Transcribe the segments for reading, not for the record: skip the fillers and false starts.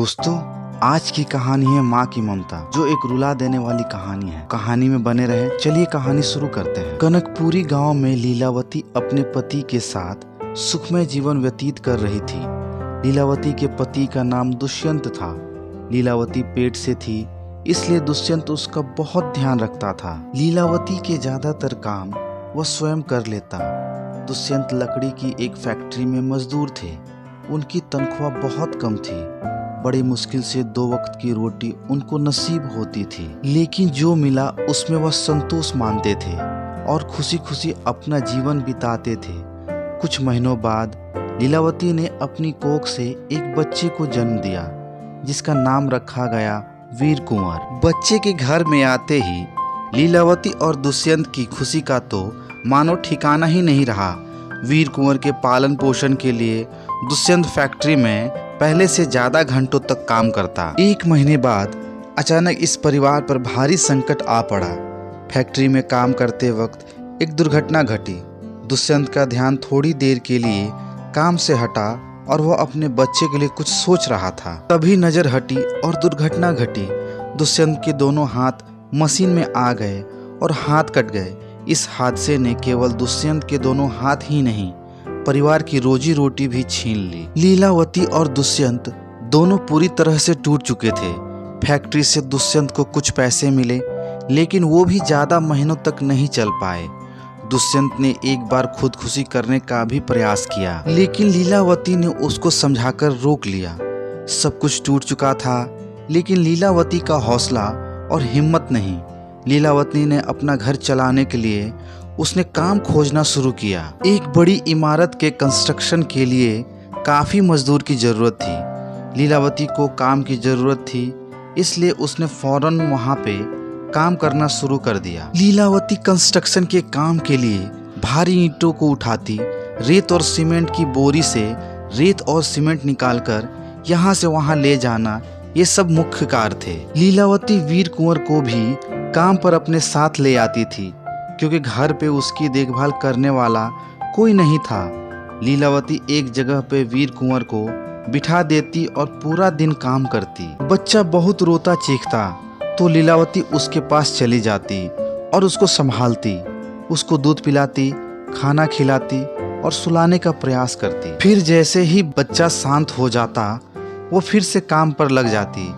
दोस्तों, आज की कहानी है माँ की ममता, जो एक रुला देने वाली कहानी है। कहानी में बने रहे, चलिए कहानी शुरू करते हैं। कनकपुरी गांव में लीलावती अपने पति के साथ सुखमय जीवन व्यतीत कर रही थी। लीलावती के पति का नाम दुष्यंत था। लीलावती पेट से थी, इसलिए दुष्यंत उसका बहुत ध्यान रखता था। लीलावती के ज्यादातर काम वह स्वयं कर लेता। दुष्यंत लकड़ी की एक फैक्ट्री में मजदूर थे। उनकी तनख्वाह बहुत कम थी। बड़ी मुश्किल से 2 वक्त की रोटी उनको नसीब होती थी, लेकिन जो मिला उसमें वह संतोष मानते थे और खुशी खुशी अपना जीवन बिताते थे। कुछ महीनों बाद लीलावती ने अपनी कोख से एक बच्चे को जन्म दिया, जिसका नाम रखा गया वीर कुंवर। बच्चे के घर में आते ही लीलावती और दुष्यंत की खुशी का तो मानो ठिकाना ही नहीं रहा। वीर कुंवर के पालन पोषण के लिए दुष्यंत फैक्ट्री में पहले से ज्यादा घंटों तक काम करता। 1 महीने बाद अचानक इस परिवार पर भारी संकट आ पड़ा। फैक्ट्री में काम करते वक्त एक दुर्घटना घटी। दुष्यंत का ध्यान थोड़ी देर के लिए काम से हटा और वह अपने बच्चे के लिए कुछ सोच रहा था। तभी नजर हटी और दुर्घटना घटी। दुष्यंत के दोनों हाथ मशीन में आ गए और हाथ कट गए। इस हादसे ने केवल दुष्यंत के दोनों हाथ ही नहीं, परिवार की रोजी रोटी भी छीन ली। लीलावती और दुष्यंत दोनों पूरी तरह से टूट चुके थे। फैक्ट्री से दुष्यंत को कुछ पैसे मिले, लेकिन वो भी ज्यादा महीनों तक नहीं चल पाए। दुष्यंत ने एक बार खुदकुशी करने का भी प्रयास किया, लेकिन लीलावती ने उसको समझाकर रोक लिया। सब कुछ टूट चुका था, लेकिन लीलावती का हौसला और हिम्मत नहीं। लीलावती ने अपना घर चलाने के लिए उसने काम खोजना शुरू किया। एक बड़ी इमारत के कंस्ट्रक्शन के लिए काफी मजदूर की जरूरत थी। लीलावती को काम की जरूरत थी, इसलिए उसने फौरन वहां पे काम करना शुरू कर दिया। लीलावती कंस्ट्रक्शन के काम के लिए भारी ईंटों को उठाती, रेत और सीमेंट की बोरी से रेत और सीमेंट निकालकर यहाँ से वहां ले जाना, ये सब मुख्य कार्य थे। लीलावती वीर कुंवर को भी काम पर अपने साथ ले आती थी, क्योंकि घर पे उसकी देखभाल करने वाला कोई नहीं था। लीलावती एक जगह पे वीर कुंवर को बिठा देती और पूरा दिन काम करती। बच्चा बहुत रोता चीखता तो लीलावती उसके पास चली जाती और उसको संभालती, उसको दूध पिलाती, खाना खिलाती और सुलाने का प्रयास करती। फिर जैसे ही बच्चा शांत हो जाता, वो फिर से काम पर लग जाती।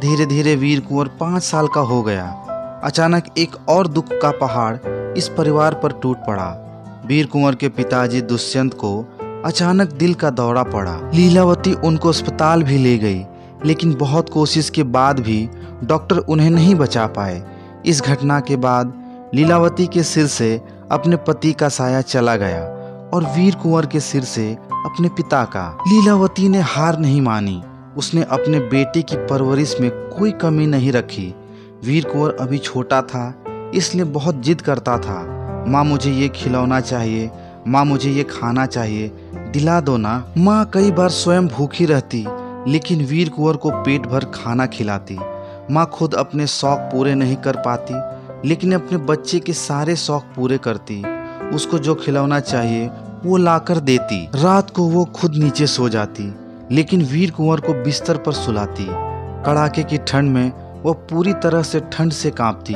धीरे धीरे वीर कुंवर 5 साल का हो गया। अचानक एक और दुख का पहाड़ इस परिवार पर टूट पड़ा। वीर कुंवर के पिताजी दुष्यंत को अचानक दिल का दौरा पड़ा। लीलावती उनको अस्पताल भी ले गई, लेकिन बहुत कोशिश के बाद भी डॉक्टर उन्हें नहीं बचा पाए। इस घटना के बाद लीलावती के सिर से अपने पति का साया चला गया और वीर कुंवर के सिर से अपने पिता का। लीलावती ने हार नहीं मानी। उसने अपने बेटे की परवरिश में कोई कमी नहीं रखी। वीर कुंवर अभी छोटा था, इसलिए बहुत जिद करता था। माँ, मुझे ये खिलौना चाहिए, माँ मुझे ये खाना चाहिए, दिला दो ना। माँ कई बार स्वयं भूखी रहती, लेकिन वीर कुंवर को पेट भर खाना खिलाती। माँ खुद अपने शौक पूरे नहीं कर पाती, लेकिन अपने बच्चे के सारे शौक पूरे करती। उसको जो खिलौना चाहिए वो लाकर देती। रात को वो खुद नीचे सो जाती, लेकिन वीर कुंवर को बिस्तर पर सुलाती। कड़ाके की ठंड में वो पूरी तरह से ठंड से कांपती।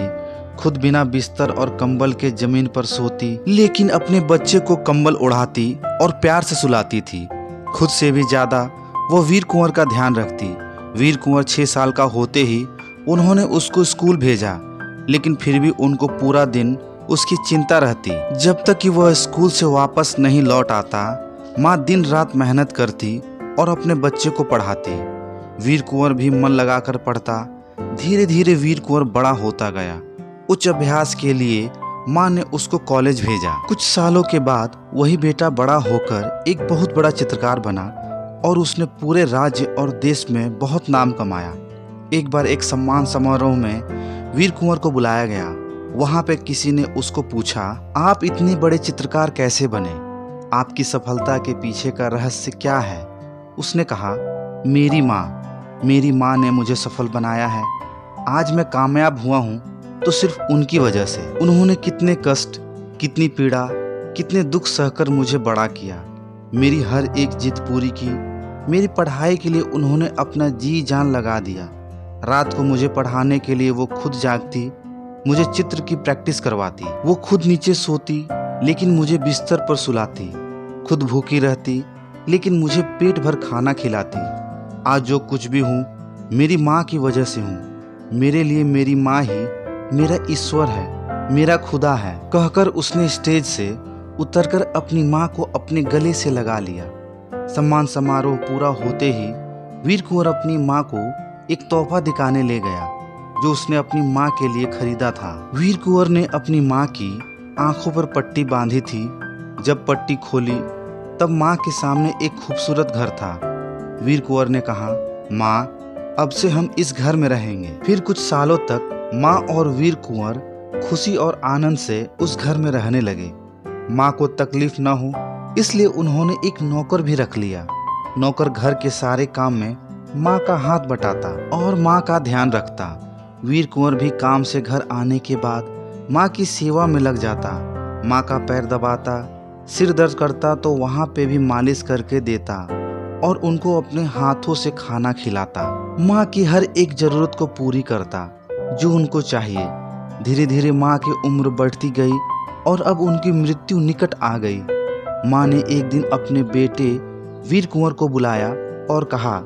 खुद बिना बिस्तर और कंबल के जमीन पर सोती, लेकिन अपने बच्चे को कंबल ओढ़ाती और प्यार से सुलाती थी। खुद से भी ज्यादा वो वीर कुंवर का ध्यान रखती। वीर कुंवर 6 साल का होते ही उन्होंने उसको स्कूल भेजा, लेकिन फिर भी उनको पूरा दिन उसकी चिंता रहती। जब तक कि वह स्कूल से वापस नहीं लौट आता, माँ दिन रात मेहनत करती और अपने बच्चे को पढ़ाती। वीर कुंवर भी मन लगाकर पढ़ता। धीरे धीरे वीर कुंवर बड़ा होता गया। उच्च अभ्यास के लिए माँ ने उसको कॉलेज भेजा। कुछ सालों के बाद वही बेटा बड़ा होकर एक बहुत बड़ा चित्रकार बना और उसने पूरे राज्य और देश में बहुत नाम कमाया। एक बार एक सम्मान समारोह में वीर कुंवर को बुलाया गया। वहाँ पे किसी ने उसको पूछा, आप इतने बड़े चित्रकार कैसे बने? आपकी सफलता के पीछे का रहस्य क्या है? उसने कहा, मेरी माँ ने मुझे सफल बनाया है। आज मैं कामयाब हुआ हूँ तो सिर्फ उनकी वजह से। उन्होंने कितने कष्ट, कितनी पीड़ा, कितने दुख सहकर मुझे बड़ा किया। मेरी हर एक जिद पूरी की मेरी पढ़ाई के लिए उन्होंने अपना जी जान लगा दिया। रात को मुझे पढ़ाने के लिए वो खुद जागती, मुझे चित्र की प्रैक्टिस करवाती। वो खुद नीचे सोती लेकिन मुझे बिस्तर पर सुलाती, खुद भूखी रहती लेकिन मुझे पेट भर खाना खिलाती। आज जो कुछ भी हूँ मेरी माँ की वजह से हूँ। मेरे लिए मेरी माँ ही मेरा ईश्वर है, मेरा खुदा है, कहकर उसने स्टेज से उतरकर अपनी माँ को अपने गले से लगा लिया। सम्मान समारोह पूरा होते ही वीर कुंवर अपनी माँ को एक तोहफा दिखाने ले गया जो उसने अपनी माँ के लिए खरीदा था। वीर कुंवर ने अपनी माँ की आंखों पर पट्टी बांधी थी। जब पट्टी खोली तब माँ के सामने एक खूबसूरत घर था। वीर कुंवर ने कहा, माँ, अब से हम इस घर में रहेंगे। फिर कुछ सालों तक माँ और वीर कुंवर खुशी और आनंद से उस घर में रहने लगे। माँ को तकलीफ न हो इसलिए उन्होंने एक नौकर भी रख लिया। नौकर घर के सारे काम में माँ का हाथ बटाता और माँ का ध्यान रखता। वीर कुंवर भी काम से घर आने के बाद माँ की सेवा में लग जाता। माँ का पैर दबाता, सिर दर्द करता तो वहाँ पे भी मालिश करके देता और उनको अपने हाथों से खाना खिलाता। माँ की हर एक जरूरत को पूरी करता जो उनको चाहिए। धीरे धीरे माँ की उम्र बढ़ती गई और अब उनकी मृत्यु निकट आ गई। माँ ने एक दिन अपने बेटे वीर कुंवर को बुलाया और कहा,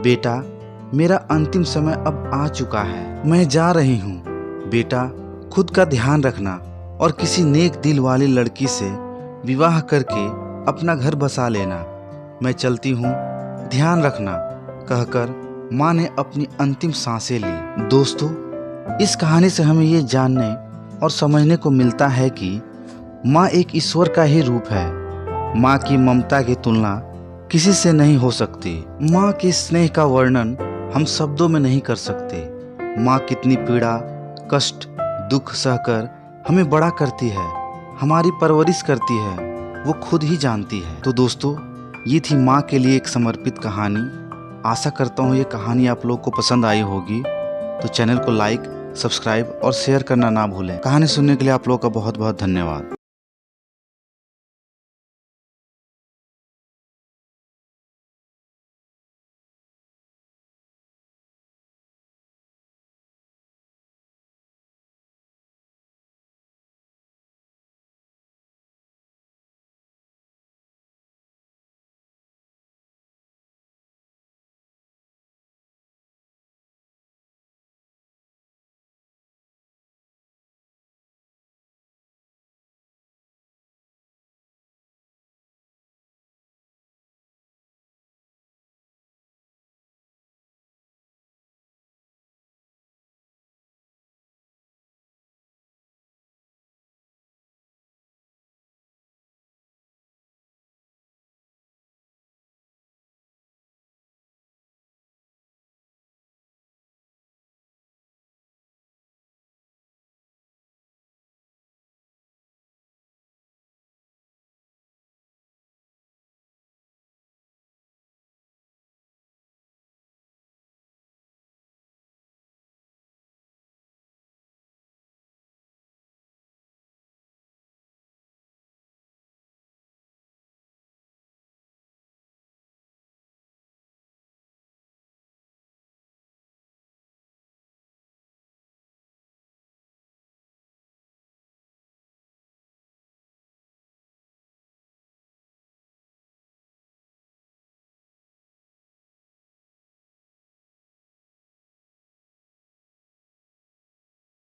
बेटा, मेरा अंतिम समय अब आ चुका है, मैं जा रही हूँ। बेटा, खुद का ध्यान रखना और किसी नेक दिल वाली लड़की से विवाह करके अपना घर बसा लेना। मैं चलती हूँ, ध्यान रखना, कहकर माँ ने अपनी अंतिम सांसें ली। दोस्तों, इस कहानी से हमें ये जानने और समझने को मिलता है कि माँ एक ईश्वर का ही रूप है। माँ की ममता की तुलना किसी से नहीं हो सकती। माँ के स्नेह का वर्णन हम शब्दों में नहीं कर सकते। माँ कितनी पीड़ा, कष्ट, दुख सहकर हमें बड़ा करती है, हमारी परवरिश करती है, वो खुद ही जानती है। तो दोस्तों, ये थी माँ के लिए एक समर्पित कहानी। आशा करता हूँ ये कहानी आप लोग को पसंद आई होगी। तो चैनल को लाइक, सब्सक्राइब और शेयर करना ना भूलें। कहानी सुनने के लिए आप लोग का बहुत बहुत धन्यवाद।